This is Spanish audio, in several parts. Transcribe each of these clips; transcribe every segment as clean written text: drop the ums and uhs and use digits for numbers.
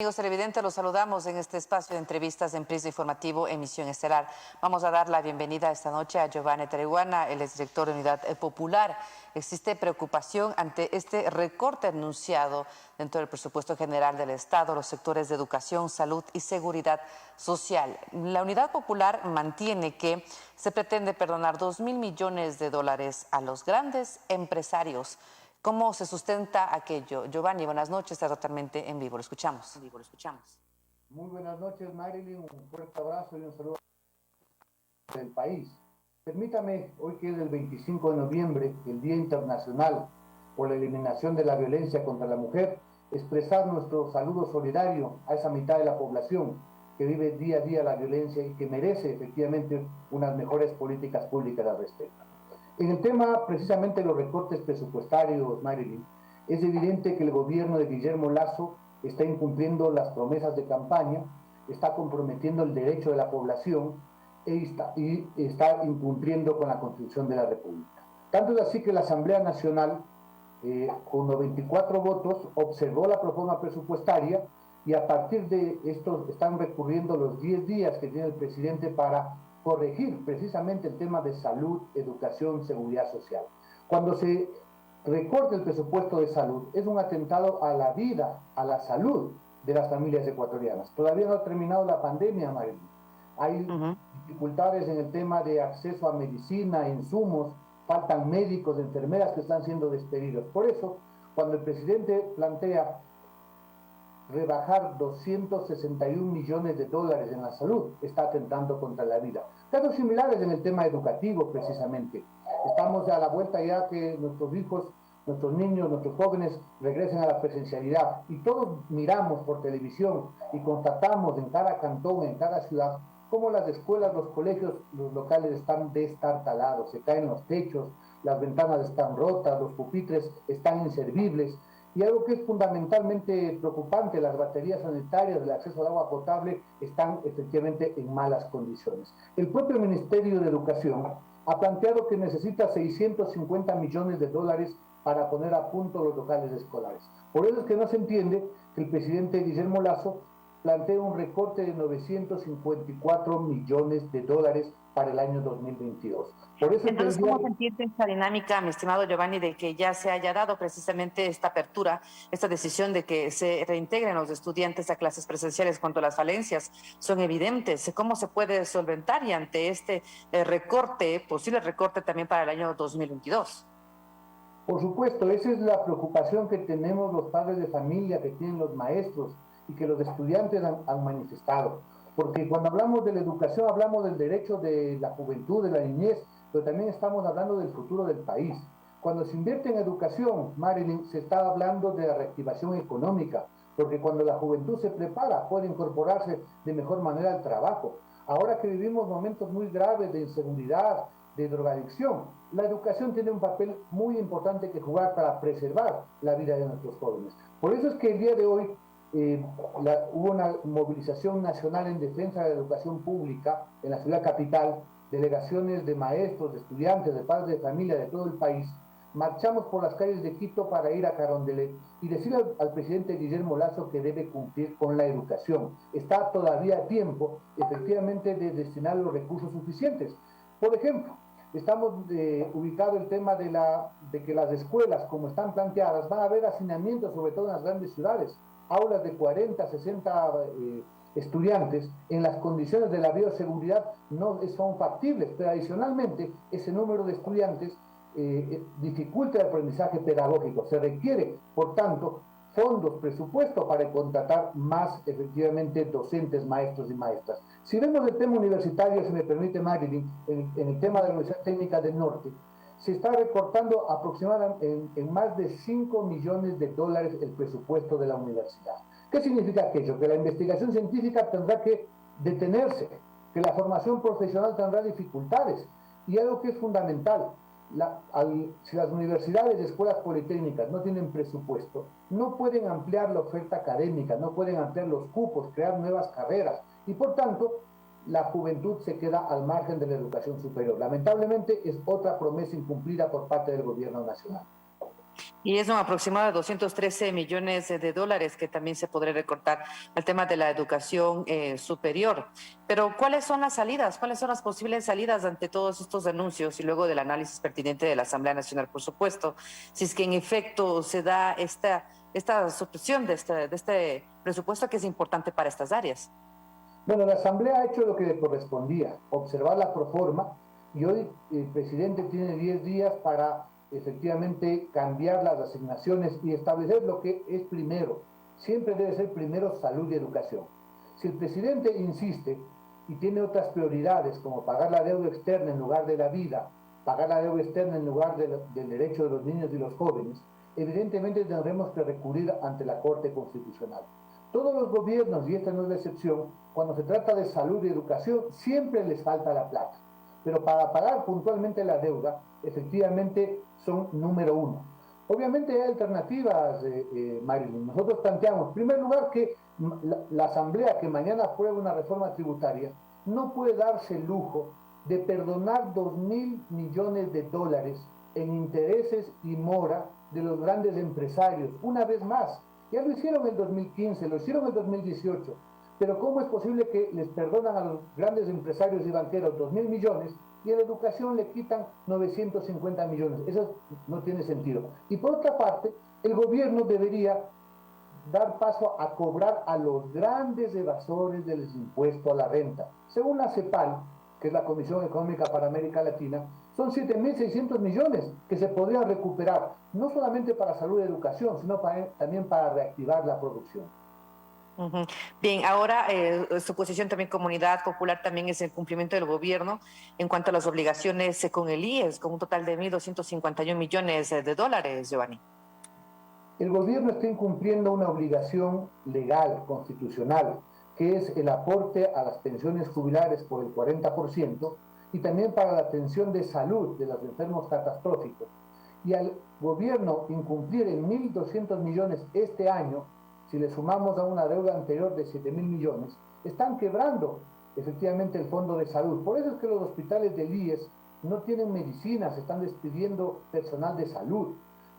Amigos televidentes, los saludamos en este espacio de entrevistas en Prisma Informativo, emisión estelar. Vamos a dar la bienvenida esta noche a Giovanni Tereguana, el exdirector de Unidad Popular. Existe preocupación ante este recorte anunciado dentro del presupuesto general del Estado, los sectores de educación, salud y seguridad social. La Unidad Popular mantiene que se pretende perdonar 2.000 millones de dólares a los grandes empresarios. ¿Cómo se sustenta aquello? Giovanni, buenas noches, está totalmente en vivo, lo escuchamos. Muy buenas noches, Marilyn, un fuerte abrazo y un saludo del país. Permítame, hoy que es el 25 de noviembre, el Día Internacional por la Eliminación de la Violencia contra la Mujer, expresar nuestro saludo solidario a esa mitad de la población que vive día a día la violencia y que merece efectivamente unas mejores políticas públicas al respecto. En el tema precisamente de los recortes presupuestarios, Marilyn, es evidente que el gobierno de Guillermo Lasso está incumpliendo las promesas de campaña, está comprometiendo el derecho de la población y está incumpliendo con la Constitución de la República. Tanto es así que la Asamblea Nacional, con 94 votos, observó la proforma presupuestaria y a partir de esto están recurriendo los 10 días que tiene el presidente para corregir precisamente el tema de salud, educación, seguridad social. Cuando se recorta el presupuesto de salud, es un atentado a la vida, a la salud de las familias ecuatorianas. Todavía no ha terminado la pandemia, Marilyn. Hay dificultades en el tema de acceso a medicina, insumos, faltan médicos, enfermeras que están siendo despedidos. Por eso, cuando el presidente plantea rebajar 261 millones de dólares en la salud, está atentando contra la vida. Casos similares en el tema educativo, precisamente. Estamos a la vuelta ya que nuestros hijos, nuestros niños, nuestros jóvenes regresen a la presencialidad y todos miramos por televisión y constatamos en cada cantón, en cada ciudad, cómo las escuelas, los colegios, los locales están destartalados, se caen los techos, las ventanas están rotas, los pupitres están inservibles. Y algo que es fundamentalmente preocupante, las baterías sanitarias, el acceso al agua potable están efectivamente en malas condiciones. El propio Ministerio de Educación ha planteado que necesita 650 millones de dólares para poner a punto los locales escolares. Por eso es que no se entiende que el presidente Guillermo Lasso plantea un recorte de 954 millones de dólares para el año 2022. Por eso entonces, ¿cómo se entiende esta dinámica, mi estimado Giovanni, de que ya se haya dado precisamente esta apertura, esta decisión de que se reintegren los estudiantes a clases presenciales cuando las falencias son evidentes? ¿Cómo se puede solventar y ante este recorte, posible recorte también para el año 2022? Por supuesto, esa es la preocupación que tenemos los padres de familia, que tienen los maestros y que los estudiantes han manifestado. Porque cuando hablamos de la educación, hablamos del derecho de la juventud, de la niñez, pero también estamos hablando del futuro del país. Cuando se invierte en educación, Marilyn, se está hablando de la reactivación económica, porque cuando la juventud se prepara, puede incorporarse de mejor manera al trabajo. Ahora que vivimos momentos muy graves de inseguridad, de drogadicción, la educación tiene un papel muy importante que jugar para preservar la vida de nuestros jóvenes. Por eso es que el día de hoy hubo una movilización nacional en defensa de la educación pública en la ciudad capital, delegaciones de maestros, de estudiantes, de padres de familia de todo el país. Marchamos por las calles de Quito para ir a Carondelet y decirle al presidente Guillermo Lasso que debe cumplir con la educación. Está todavía a tiempo, efectivamente, de destinar los recursos suficientes. Por ejemplo, estamos ubicado el tema de que las escuelas, como están planteadas, van a haber hacinamientos, sobre todo en las grandes ciudades, aulas de 40, 60 estudiantes, en las condiciones de la bioseguridad no son factibles, pero adicionalmente ese número de estudiantes dificulta el aprendizaje pedagógico. Se requiere, por tanto, fondos, presupuesto para contratar más efectivamente docentes, maestros y maestras. Si vemos el tema universitario, si me permite Marilyn, en el tema de la Universidad Técnica del Norte, se está recortando aproximadamente en más de 5 millones de dólares el presupuesto de la universidad. ¿Qué significa aquello? Que la investigación científica tendrá que detenerse, que la formación profesional tendrá dificultades. Y algo que es fundamental, si las universidades y escuelas politécnicas no tienen presupuesto, no pueden ampliar la oferta académica, no pueden ampliar los cupos, crear nuevas carreras. Y por tanto, la juventud se queda al margen de la educación superior. Lamentablemente es otra promesa incumplida por parte del gobierno nacional. Y es un aproximado de 213 millones de dólares que también se podría recortar al tema de la educación superior. Pero ¿cuáles son las salidas? ¿Cuáles son las posibles salidas ante todos estos anuncios y luego del análisis pertinente de la Asamblea Nacional, por supuesto? Si es que en efecto se da esta supresión de este presupuesto que es importante para estas áreas. Bueno, la Asamblea ha hecho lo que le correspondía, observar la proforma, y hoy el presidente tiene 10 días para efectivamente cambiar las asignaciones y establecer lo que es primero. Siempre debe ser primero salud y educación. Si el presidente insiste y tiene otras prioridades, como pagar la deuda externa en lugar de la vida, pagar la deuda externa en lugar del derecho de los niños y los jóvenes, evidentemente tendremos que recurrir ante la Corte Constitucional. Todos los gobiernos, y esta no es la excepción, cuando se trata de salud y educación, siempre les falta la plata. Pero para pagar puntualmente la deuda, efectivamente son número uno. Obviamente hay alternativas, Marilyn. Nosotros planteamos, en primer lugar, que la Asamblea que mañana apruebe una reforma tributaria no puede darse el lujo de perdonar 2.000 millones de dólares en intereses y mora de los grandes empresarios. Una vez más, ya lo hicieron en el 2015, lo hicieron en el 2018, pero ¿cómo es posible que les perdonan a los grandes empresarios y banqueros 2.000 millones y a la educación le quitan 950 millones? Eso no tiene sentido. Y por otra parte, el gobierno debería dar paso a cobrar a los grandes evasores del impuesto a la renta. Según la CEPAL, que es la Comisión Económica para América Latina, son 7.600 millones que se podrían recuperar, no solamente para salud y educación, sino también para reactivar la producción. Bien, ahora su posición también Comunidad Popular también es el cumplimiento del gobierno en cuanto a las obligaciones con el IES, con un total de 1.251 millones de dólares, Giovanni. El gobierno está incumpliendo una obligación legal, constitucional, que es el aporte a las pensiones jubilares por el 40% y también para la atención de salud de los enfermos catastróficos. Y al gobierno incumplir en 1.200 millones este año, si le sumamos a una deuda anterior de 7.000 millones, están quebrando efectivamente el fondo de salud. Por eso es que los hospitales del IES no tienen medicinas, están despidiendo personal de salud.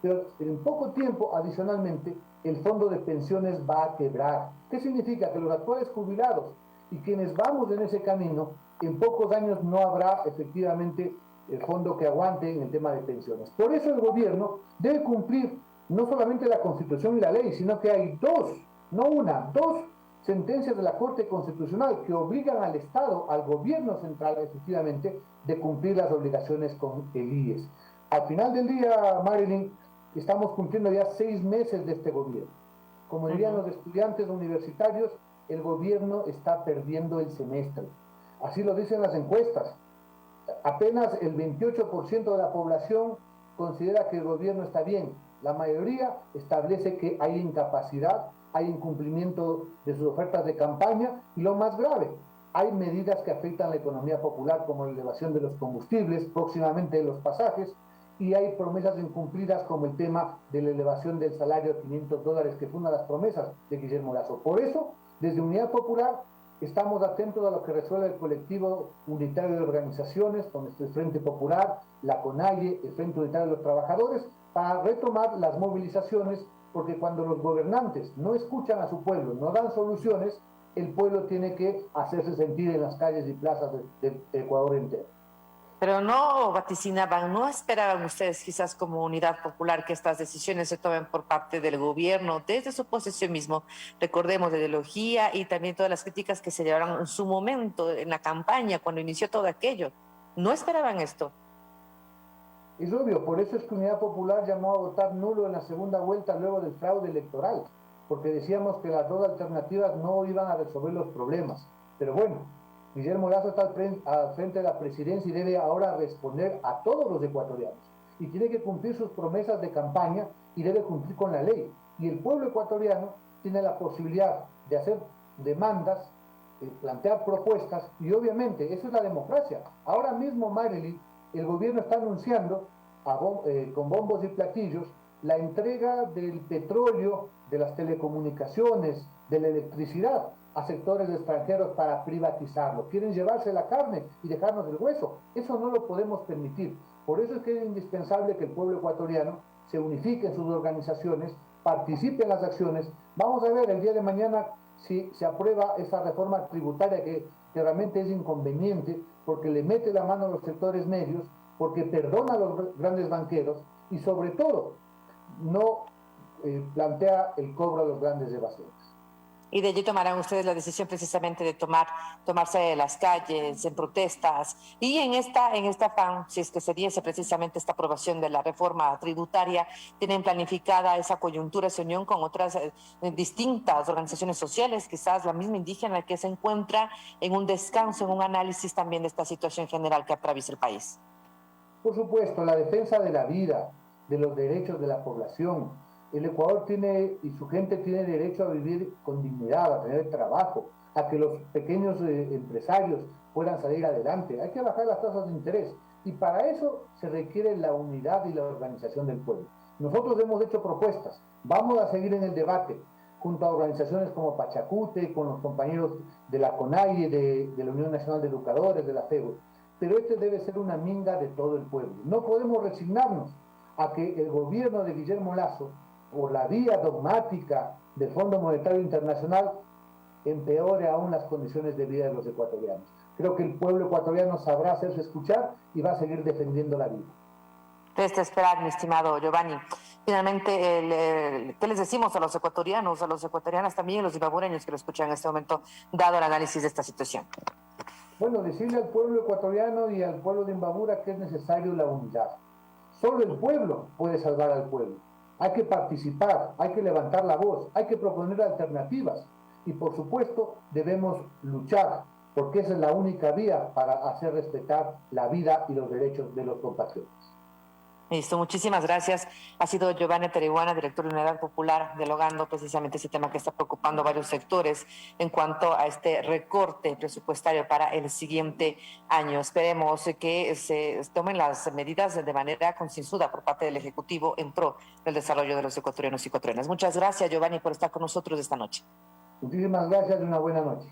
Pero en poco tiempo, adicionalmente, el fondo de pensiones va a quebrar. ¿Qué significa? Que los actuales jubilados y quienes vamos en ese camino, en pocos años no habrá efectivamente el fondo que aguante en el tema de pensiones. Por eso el gobierno debe cumplir no solamente la Constitución y la ley, sino que hay dos sentencias de la Corte Constitucional que obligan al Estado, al gobierno central, efectivamente, de cumplir las obligaciones con el IES. Al final del día, Marilyn, estamos cumpliendo ya 6 meses de este gobierno. Como dirían los estudiantes universitarios, el gobierno está perdiendo el semestre. Así lo dicen las encuestas. Apenas el 28% de la población considera que el gobierno está bien. La mayoría establece que hay incapacidad, hay incumplimiento de sus ofertas de campaña y lo más grave, hay medidas que afectan la economía popular como la elevación de los combustibles, próximamente de los pasajes, y hay promesas incumplidas como el tema de la elevación del salario a $500, que fue una de las promesas de Guillermo Lasso. Por eso, desde Unidad Popular, estamos atentos a lo que resuelve el colectivo unitario de organizaciones, con el Frente Popular, la CONAIE, el Frente Unitario de los Trabajadores, para retomar las movilizaciones, porque cuando los gobernantes no escuchan a su pueblo, no dan soluciones, el pueblo tiene que hacerse sentir en las calles y plazas de Ecuador entero. Pero no vaticinaban, no esperaban ustedes quizás como Unidad Popular que estas decisiones se tomen por parte del gobierno desde su posición mismo. Recordemos de ideología y también todas las críticas que se llevaron en su momento en la campaña cuando inició todo aquello. ¿No esperaban esto? Es obvio, por eso es que Unidad Popular llamó a votar nulo en la segunda vuelta luego del fraude electoral, porque decíamos que las dos alternativas no iban a resolver los problemas. Pero bueno, Guillermo Lasso está al frente de la presidencia y debe ahora responder a todos los ecuatorianos. Y tiene que cumplir sus promesas de campaña y debe cumplir con la ley. Y el pueblo ecuatoriano tiene la posibilidad de hacer demandas, plantear propuestas, y obviamente eso es la democracia. Ahora mismo, Marilyn, el gobierno está anunciando con bombos y platillos la entrega del petróleo, de las telecomunicaciones, de la electricidad a sectores extranjeros para privatizarlo. Quieren llevarse la carne y dejarnos el hueso. Eso no lo podemos permitir. Por eso es que es indispensable que el pueblo ecuatoriano se unifiquen sus organizaciones, participen en las acciones. Vamos a ver el día de mañana si se aprueba esa reforma tributaria que realmente es inconveniente porque le mete la mano a los sectores medios, porque perdona a los grandes banqueros y sobre todo no plantea el cobro a los grandes evasores. Y de allí tomarán ustedes la decisión precisamente de tomarse de las calles, en protestas. Y en esta afán, si es que se diese precisamente esta aprobación de la reforma tributaria, tienen planificada esa coyuntura, esa unión con otras distintas organizaciones sociales, quizás la misma indígena que se encuentra en un descanso, en un análisis también de esta situación general que atraviesa el país. Por supuesto, la defensa de la vida, de los derechos de la población. El Ecuador tiene y su gente tiene derecho a vivir con dignidad, a tener trabajo, a que los pequeños empresarios puedan salir adelante. Hay que bajar las tasas de interés y para eso se requiere la unidad y la organización del pueblo. Nosotros hemos hecho propuestas, vamos a seguir en el debate junto a organizaciones como Pachacute, con los compañeros de la CONAIE, de la Unión Nacional de Educadores, de la FEBU, pero este debe ser una minga de todo el pueblo. No podemos resignarnos a que el gobierno de Guillermo Lasso, por la vía dogmática del Fondo Monetario Internacional, empeore aún las condiciones de vida de los ecuatorianos. Creo que el pueblo ecuatoriano sabrá hacerse escuchar y va a seguir defendiendo la vida. Resta esperar, mi estimado Giovanni. Finalmente, ¿qué les decimos a los ecuatorianas también, los ibabureños que lo escuchan en este momento, dado el análisis de esta situación? Bueno, decirle al pueblo ecuatoriano y al pueblo de Imbabura que es necesario la unidad. Solo el pueblo puede salvar al pueblo. Hay que participar, hay que levantar la voz, hay que proponer alternativas y por supuesto debemos luchar porque esa es la única vía para hacer respetar la vida y los derechos de los compatriotas. Listo, muchísimas gracias. Ha sido Giovanni Tereguana, director de Unidad Popular, dialogando precisamente ese tema que está preocupando a varios sectores en cuanto a este recorte presupuestario para el siguiente año. Esperemos que se tomen las medidas de manera concienzuda por parte del Ejecutivo en pro del desarrollo de los ecuatorianos y ecuatorianas. Muchas gracias, Giovanni, por estar con nosotros esta noche. Muchísimas gracias y una buena noche.